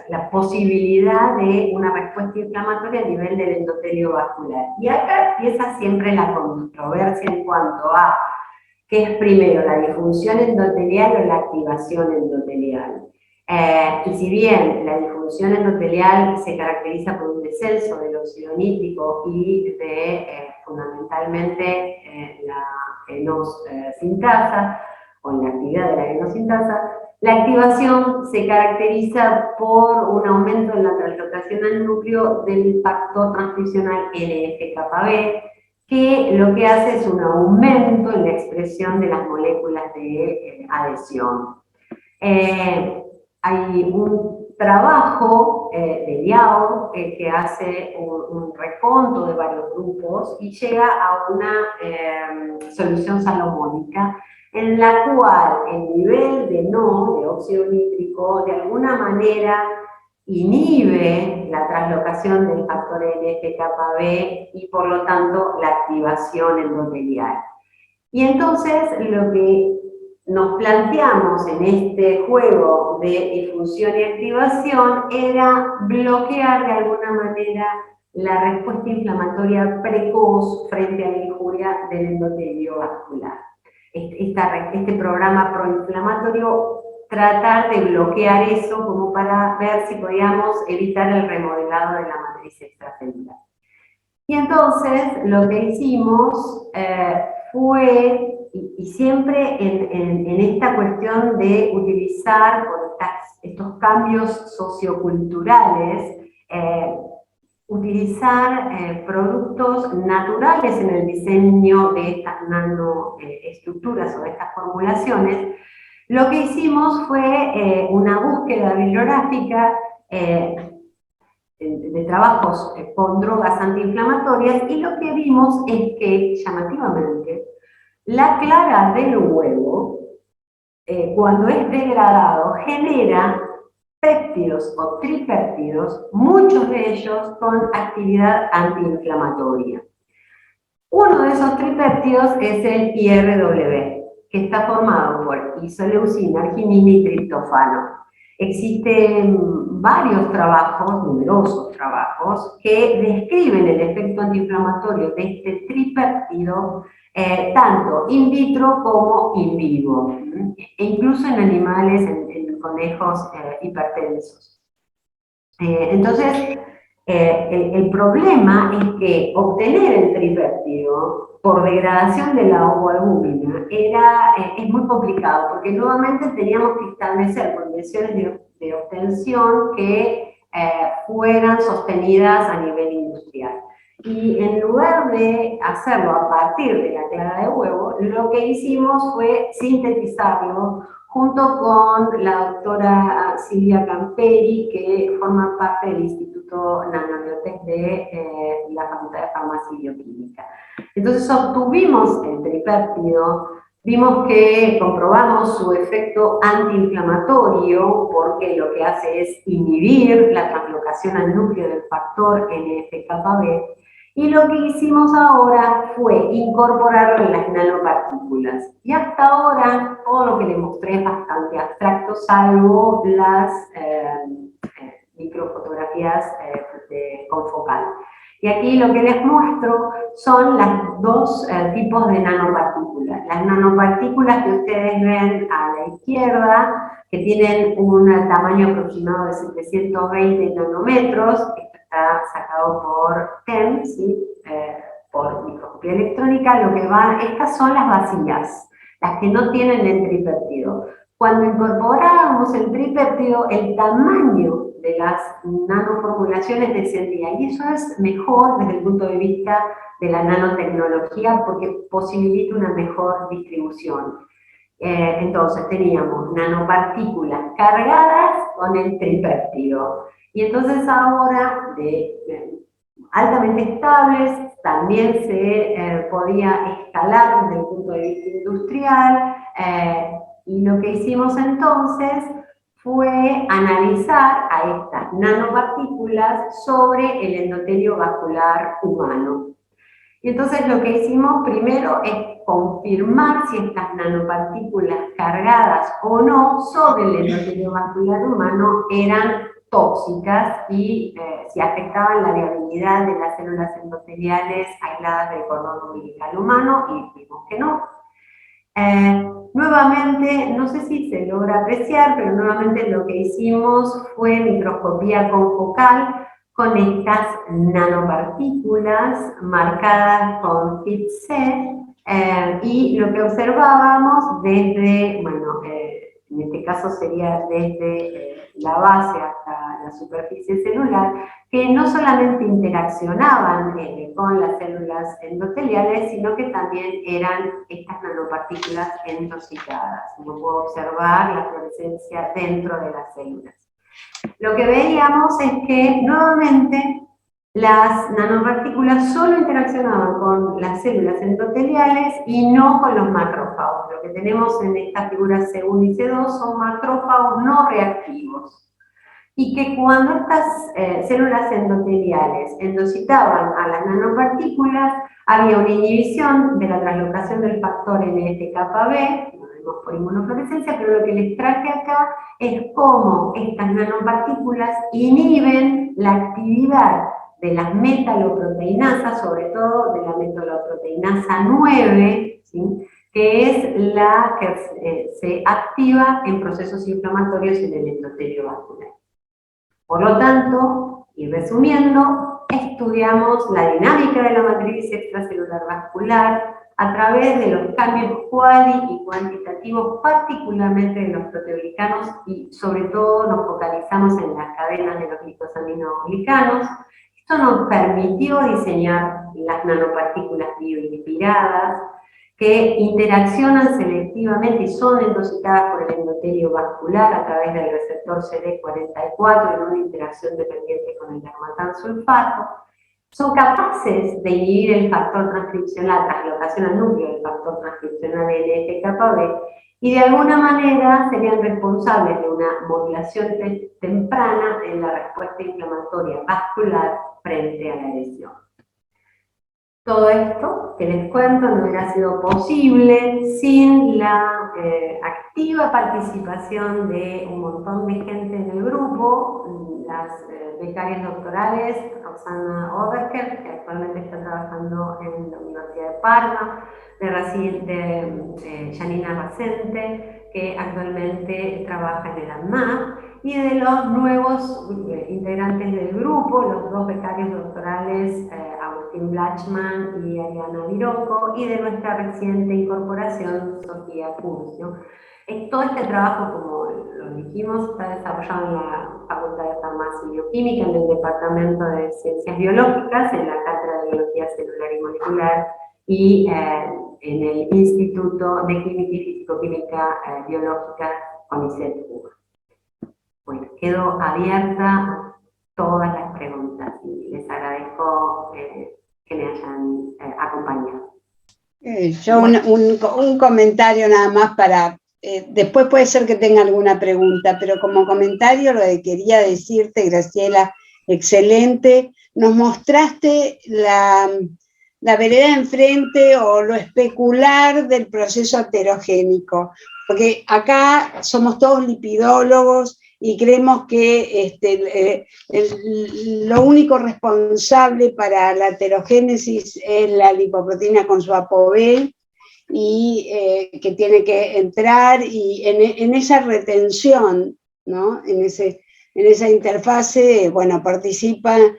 la posibilidad de una respuesta inflamatoria a nivel del endotelio vascular. Y acá empieza siempre la controversia en cuanto a qué es primero, la disfunción endotelial o la activación endotelial. Y si bien la disfunción endotelial se caracteriza por un descenso del óxido nítrico y de fundamentalmente la genosintasa o la actividad de la genosintasa, la activación se caracteriza por un aumento en la translocación al núcleo del factor transcripcional NF-κB, que lo que hace es un aumento en la expresión de las moléculas de adhesión. Hay un trabajo de Liao, que hace un reconto de varios grupos y llega a una solución salomónica en la cual el nivel de NO, de óxido nítrico, de alguna manera inhibe la translocación del factor NF-κB y por lo tanto la activación endotelial. Y entonces lo que nos planteamos en este juego de difusión y activación era bloquear de alguna manera la respuesta inflamatoria precoz frente a la injuria del endotelio vascular. Este programa proinflamatorio, tratar de bloquear eso como para ver si podíamos evitar el remodelado de la matriz extracelular. Y entonces lo que hicimos fue, y siempre en esta cuestión de utilizar por estos cambios socioculturales, utilizar productos naturales en el diseño de estas nanoestructuras o de estas formulaciones, lo que hicimos fue una búsqueda bibliográfica de trabajos con drogas antiinflamatorias, y lo que vimos es que, llamativamente, la clara del huevo, cuando es degradado, genera péptidos o tripéptidos, muchos de ellos con actividad antiinflamatoria. Uno de esos tripéptidos es el IRW, que está formado por isoleucina, arginina y triptofano. Existen varios trabajos, numerosos trabajos, que describen el efecto antiinflamatorio de este tripéptido, tanto in vitro como in vivo, e incluso en animales, en conejos hipertensos. Entonces, el problema es que obtener el tripéptido por degradación de la ovoalbúmina es muy complicado, porque nuevamente teníamos que establecer condiciones de obtención que fueran sostenidas a nivel industrial. Y en lugar de hacerlo a partir de la clara de huevo, lo que hicimos fue sintetizarlo junto con la doctora Silvia Camperi, que forma parte del Instituto Nanobiotech de la Facultad de Farmacia y Bioquímica. Entonces obtuvimos el tripéptido, vimos que comprobamos su efecto antiinflamatorio, porque lo que hace es inhibir la translocación al núcleo del factor NF-κB, y lo que hicimos ahora fue incorporarlo en las nanopartículas. Y hasta ahora todo lo que le mostré es bastante abstracto, salvo las microfotografías confocal. Y aquí lo que les muestro son los dos tipos de nanopartículas. Las nanopartículas que ustedes ven a la izquierda, que tienen un tamaño aproximado de 720 nanómetros, está sacado por TEM, ¿sí? Por microscopía electrónica. Estas son las vacías, las que no tienen el tripéptido. Cuando incorporábamos el tripéptido, el tamaño de las nanoformulaciones descendía, y eso es mejor desde el punto de vista de la nanotecnología, porque posibilita una mejor distribución. Entonces teníamos nanopartículas cargadas con el tripéptido, y entonces ahora altamente estables, también se podía escalar desde el punto de vista industrial, y lo que hicimos entonces fue analizar a estas nanopartículas sobre el endotelio vascular humano. Y entonces lo que hicimos primero es confirmar si estas nanopartículas cargadas o no sobre el endotelio vascular humano eran tóxicas y si afectaban la viabilidad de las células endoteliales aisladas del cordón umbilical humano, y vimos que no. Nuevamente, no sé si se logra apreciar, pero nuevamente lo que hicimos fue microscopía confocal con estas nanopartículas marcadas con FIT-C, y lo que observábamos desde, bueno, en este caso sería desde la base hasta la superficie celular, que no solamente interaccionaban con las células endoteliales, sino que también eran estas nanopartículas endocitadas. Uno puede observar la fluorescencia dentro de las células. Lo que veíamos es que nuevamente las nanopartículas solo interaccionaban con las células endoteliales y no con los macrófagos. Lo que tenemos en esta figura C1 y C2 son macrófagos no reactivos. Y que cuando estas células endoteliales endocitaban a las nanopartículas, había una inhibición de la translocación del factor NF-κB, que lo vemos por inmunofluorescencia, pero lo que les traje acá es cómo estas nanopartículas inhiben la actividad de las metaloproteinasas, sobre todo de la metaloproteinasa 9, ¿sí?, que es la que se activa en procesos inflamatorios en el endotelio vascular. Por lo tanto, y resumiendo, estudiamos la dinámica de la matriz extracelular vascular a través de los cambios cuali y cuantitativos, particularmente de los proteoglicanos, y sobre todo nos focalizamos en las cadenas de los glicosaminoglicanos. Esto nos permitió diseñar las nanopartículas bioinspiradas, que interaccionan selectivamente y son endocitadas por el endotelio vascular a través del receptor CD44 en una interacción dependiente con el dermatansulfato. Son capaces de inhibir el factor transcripcional, translocación al núcleo del factor transcripcional NF-κB, y de alguna manera serían responsables de una modulación temprana en la respuesta inflamatoria vascular frente a la lesión. Todo esto que les cuento no hubiera sido posible sin la activa participación de un montón de gente en el grupo, las becarias doctorales, Roxana Oberker, que actualmente está trabajando en la Universidad de Parma, de Janina Racente, que actualmente trabaja en el ANMAT, y de los nuevos integrantes del grupo, los dos becarios doctorales, Agustín Blachman y Ariana Viroco, y de nuestra reciente incorporación, Sofía Curcio. Todo este trabajo, como lo dijimos, está desarrollado en la Facultad de Farmacia y Bioquímica, en el Departamento de Ciencias Biológicas, en la Cátedra de Biología Celular y Molecular, y en el Instituto de Química y Físico-Química Biológica, CONICET Cuba. Bueno, quedo abierta a todas las preguntas y les agradezco que me hayan acompañado. Yo un comentario nada más para... después puede ser que tenga alguna pregunta, pero como comentario lo que quería decirte, Graciela, excelente, nos mostraste la vereda enfrente o lo especular del proceso heterogénico, porque acá somos todos lipidólogos y creemos que lo único responsable para la heterogénesis es la lipoproteína con su ApoB, y que tiene que entrar y en esa retención, ¿no?, en esa interfase, bueno, participan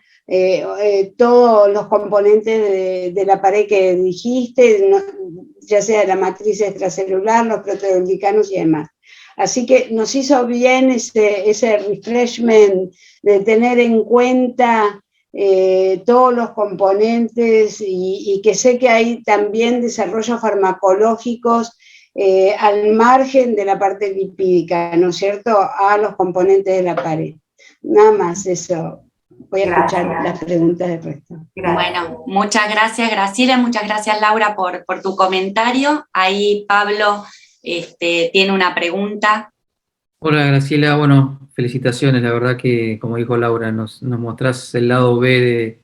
todos los componentes de la pared que dijiste, ya sea la matriz extracelular, los proteoglicanos y demás. Así que nos hizo bien ese refreshment de tener en cuenta todos los componentes y que sé que hay también desarrollos farmacológicos al margen de la parte lipídica, ¿no es cierto?, a los componentes de la pared. Nada más eso. Voy a escuchar las preguntas del resto. Bueno, muchas gracias, Graciela, muchas gracias, Laura, por tu comentario. Ahí Pablo tiene una pregunta. Hola, Graciela, bueno, felicitaciones, la verdad que, como dijo Laura, nos mostrás el lado B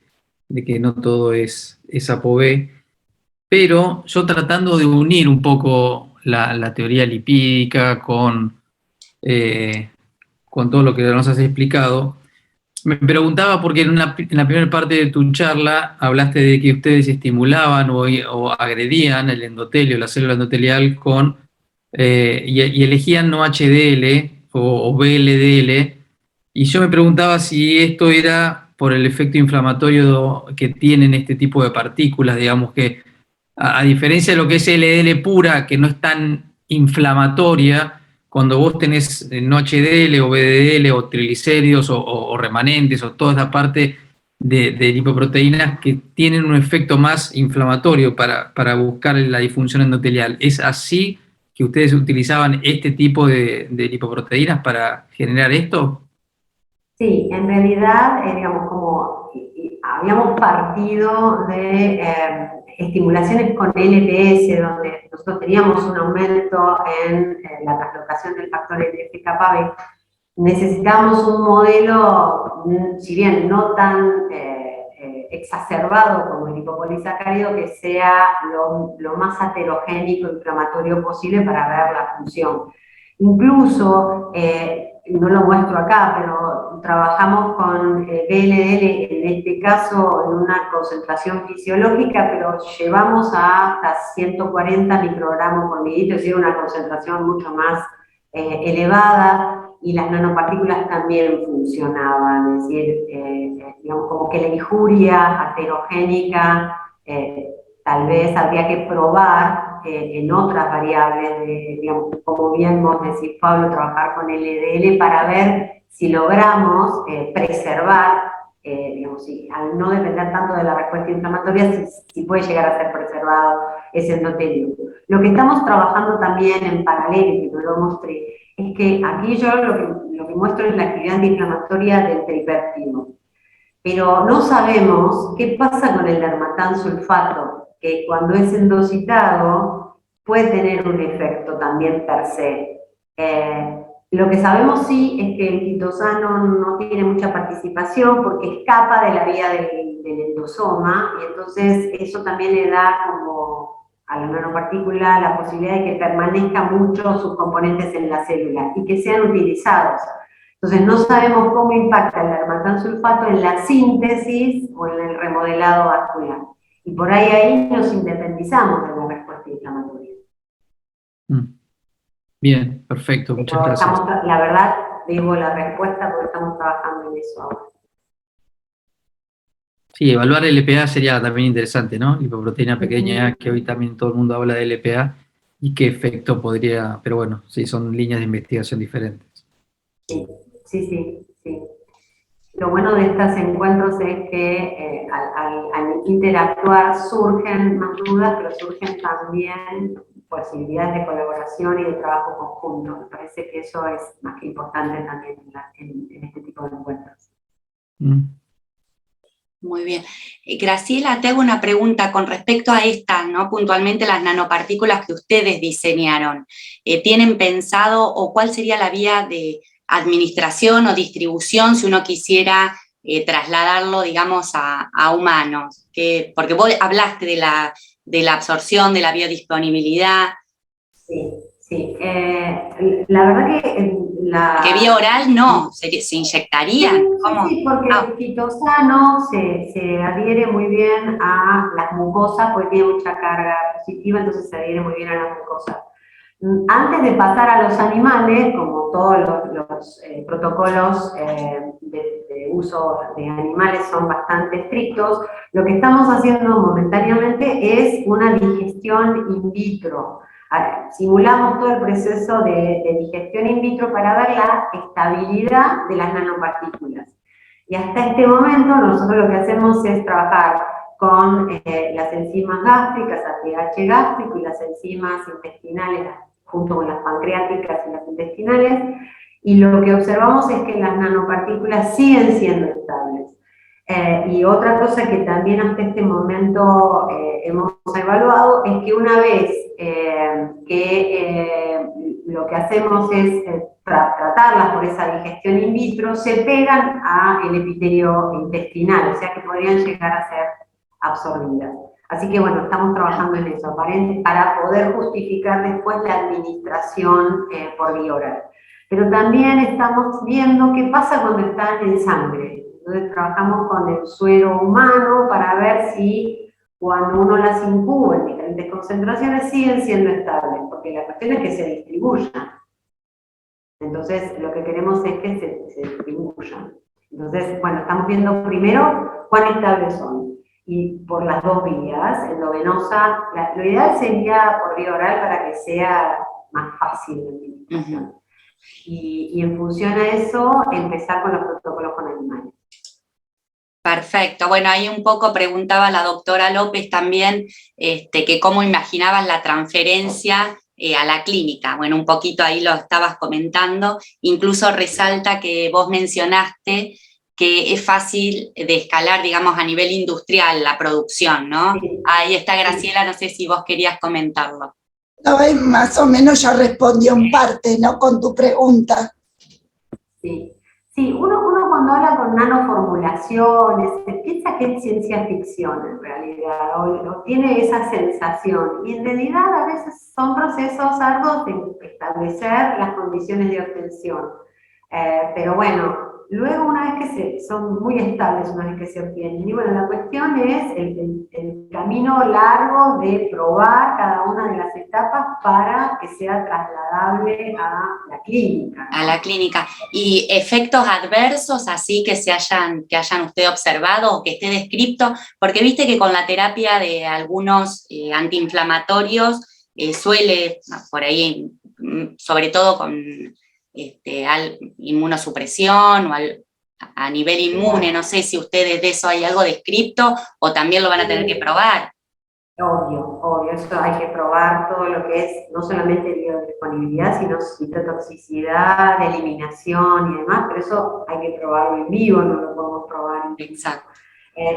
de que no todo es ApoB, pero yo tratando de unir un poco la teoría lipídica con todo lo que nos has explicado, me preguntaba, porque en la primera parte de tu charla hablaste de que ustedes estimulaban o agredían el endotelio, la célula endotelial y elegían no HDL o VLDL, y yo me preguntaba si esto era por el efecto inflamatorio que tienen este tipo de partículas, digamos que a diferencia de lo que es LDL pura, que no es tan inflamatoria, cuando vos tenés no HDL o VDL o triglicéridos o remanentes o toda esta parte de lipoproteínas que tienen un efecto más inflamatorio para buscar la disfunción endotelial. ¿Es así que ustedes utilizaban este tipo de lipoproteínas para generar esto? Sí, en realidad, digamos, habíamos partido de estimulaciones con LPS, donde nosotros teníamos un aumento en la translocación del factor NF-κB. Necesitamos un modelo, si bien no tan exacerbado como el lipopolisacárido, que sea lo más heterogénico e inflamatorio posible para ver la función. Incluso, no lo muestro acá, pero trabajamos con VLDL, en este caso en una concentración fisiológica, pero llevamos a hasta 140 microgramos por mililitro, es decir, una concentración mucho más elevada, y las nanopartículas también funcionaban, es decir, digamos, como que la injuria heterogénica tal vez habría que probar en otras variables, digamos, como bien vos decís, Pablo, trabajar con LDL para ver si logramos preservar, digamos, al no depender tanto de la respuesta inflamatoria, si puede llegar a ser preservado ese endotelio. Lo que estamos trabajando también en paralelo, y que no lo mostré, es que aquí yo lo que muestro es la actividad antiinflamatoria del tripéptido. Pero no sabemos qué pasa con el dermatán sulfato, que cuando es endocitado puede tener un efecto también per se. Lo que sabemos sí es que el quitosano no tiene mucha participación porque escapa de la vía del endosoma, y entonces eso también le da como a la nanopartícula la posibilidad de que permanezcan mucho sus componentes en la célula y que sean utilizados. Entonces no sabemos cómo impacta el dermatán sulfato en la síntesis o en el remodelado vascular. Y por ahí nos independizamos de la respuesta inflamatoria. Bien, perfecto, muchas gracias. La verdad, digo la respuesta porque estamos trabajando en eso ahora. Sí, evaluar LPA sería también interesante, ¿no? Lipoproteína pequeña, que hoy también todo el mundo habla de LPA, y qué efecto podría, pero bueno, sí, son líneas de investigación diferentes. Sí. Lo bueno de estos encuentros es que al interactuar surgen más dudas, pero surgen también posibilidades de colaboración y de trabajo conjunto. Me parece que eso es más que importante también en este tipo de encuentros. Muy bien. Graciela, te hago una pregunta con respecto a estas, ¿no? Puntualmente las nanopartículas que ustedes diseñaron. ¿Tienen pensado o cuál sería la vía de administración o distribución si uno quisiera trasladarlo, digamos, a humanos? Porque vos hablaste de la absorción, de la biodisponibilidad. Sí. La verdad que que vía oral no, se inyectarían. Sí, porque el quitosano se adhiere muy bien a las mucosas, porque tiene mucha carga positiva, entonces se adhiere muy bien a las mucosas. Antes de pasar a los animales, como todos los protocolos de uso de animales son bastante estrictos, lo que estamos haciendo momentáneamente es una digestión in vitro. Simulamos todo el proceso de digestión in vitro para ver la estabilidad de las nanopartículas. Y hasta este momento nosotros lo que hacemos es trabajar con las enzimas gástricas, ATH gástrico, y las enzimas intestinales, junto con las pancreáticas y las intestinales, y lo que observamos es que las nanopartículas siguen siendo estables. Y otra cosa que también hasta este momento hemos evaluado es que una vez lo que hacemos es tratarlas por esa digestión in vitro, se pegan al epitelio intestinal, o sea que podrían llegar a ser absorbidas. Así que bueno, estamos trabajando en eso, para poder justificar después la administración por vía oral. Pero también estamos viendo qué pasa cuando están en sangre. Entonces trabajamos con el suero humano para ver si cuando uno las incuba en diferentes concentraciones siguen siendo estables, porque la cuestión es que se distribuyan. Entonces lo que queremos es que se distribuyan. Entonces, bueno, estamos viendo primero cuán estables son. Y por las dos vías, endovenosa, lo ideal sería por vía oral para que sea más fácil la administración. Y en función a eso, empezar con los protocolos con animales. Perfecto. Bueno, ahí un poco preguntaba la doctora López también que cómo imaginabas la transferencia a la clínica. Bueno, un poquito ahí lo estabas comentando, incluso resalta que vos mencionaste que es fácil de escalar, digamos, a nivel industrial la producción, ¿no? Sí. Ahí está Graciela, no sé si vos querías comentarlo. No, más o menos ya respondió en parte, ¿no? Con tu pregunta. Sí, sí, uno cuando habla con nanoformulaciones se piensa que es ciencia ficción en realidad, o tiene esa sensación, y en realidad a veces son procesos arduos de establecer las condiciones de obtención. Pero bueno, luego una vez que son muy estables una vez que se obtienen, y bueno, la cuestión es el camino largo de probar cada una de las etapas para que sea trasladable a la clínica, ¿no? A la clínica. ¿Y efectos adversos así que hayan usted observado o que esté descrito? Porque viste que con la terapia de algunos antiinflamatorios suele, por ahí, sobre todo con inmunosupresión o a nivel inmune, no sé si ustedes de eso hay algo descrito o también lo van a tener que probar. Obvio, eso hay que probar todo lo que es, no solamente biodisponibilidad, sino citotoxicidad, eliminación y demás, pero eso hay que probarlo en vivo, no lo podemos probar en vivo. Exacto.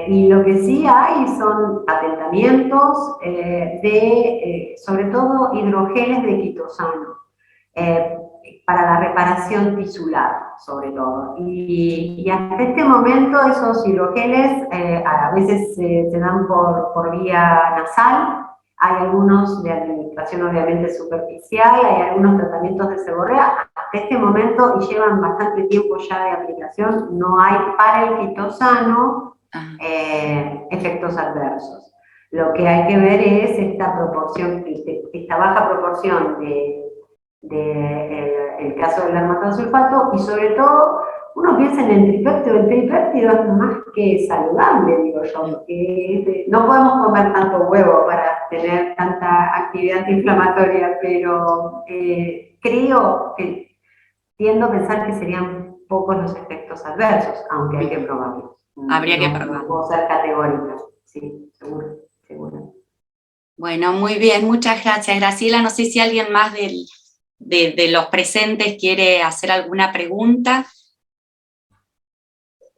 Y lo que sí hay son atentamientos sobre todo hidrogeles de quitosano, para la reparación tisular, sobre todo. Y hasta este momento esos hidrogeles a veces se dan por vía nasal, hay algunos de administración obviamente superficial, hay algunos tratamientos de seborrea. Hasta este momento, y llevan bastante tiempo ya de aplicación, no hay para el quitosano efectos adversos. Lo que hay que ver es esta proporción, esta baja proporción el caso del armatosulfato, y sobre todo uno piensa en el tripéptido. El tripéptido es más que saludable, digo yo, porque no podemos comer tanto huevo para tener tanta actividad antiinflamatoria, pero creo que tiendo a pensar que serían pocos los efectos adversos, aunque hay que probarlos. Habría que probarlos. No puedo ser categórica, sí, seguro. Bueno, muy bien, muchas gracias, Graciela. No sé si alguien más de los presentes quiere hacer alguna pregunta.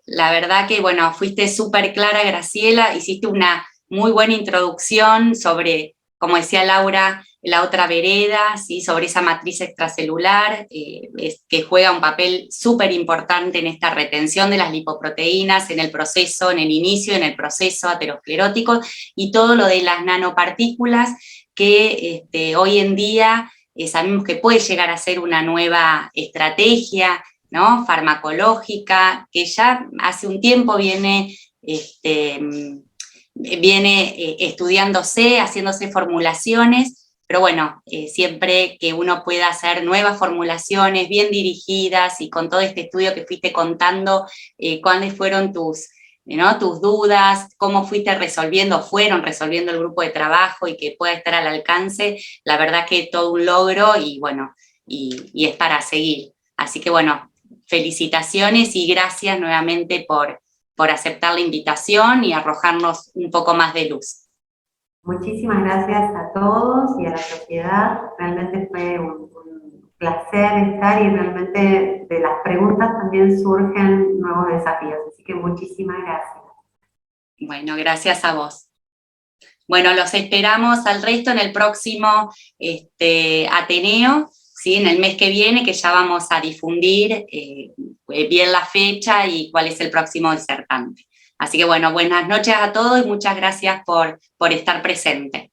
La verdad que, bueno, fuiste súper clara, Graciela, hiciste una muy buena introducción sobre, como decía Laura, la otra vereda, ¿sí? Sobre esa matriz extracelular, que juega un papel súper importante en esta retención de las lipoproteínas, en el proceso, en el inicio, en el proceso aterosclerótico, y todo lo de las nanopartículas que hoy en día sabemos que puede llegar a ser una nueva estrategia, ¿no? Farmacológica, que ya hace un tiempo viene estudiándose, haciéndose formulaciones, pero bueno, siempre que uno pueda hacer nuevas formulaciones bien dirigidas y con todo este estudio que fuiste contando, cuáles fueron tus dudas, cómo fueron resolviendo el grupo de trabajo y que pueda estar al alcance, la verdad que todo un logro y bueno, y es para seguir. Así que bueno, felicitaciones y gracias nuevamente por aceptar la invitación y arrojarnos un poco más de luz. Muchísimas gracias a todos y a la sociedad. Realmente fue un placer estar y realmente de las preguntas también surgen nuevos desafíos. Así que muchísimas gracias. Bueno, gracias a vos. Bueno, los esperamos al resto en el próximo Ateneo, ¿sí? En el mes que viene, que ya vamos a difundir bien la fecha y cuál es el próximo disertante. Así que bueno, buenas noches a todos y muchas gracias por estar presente.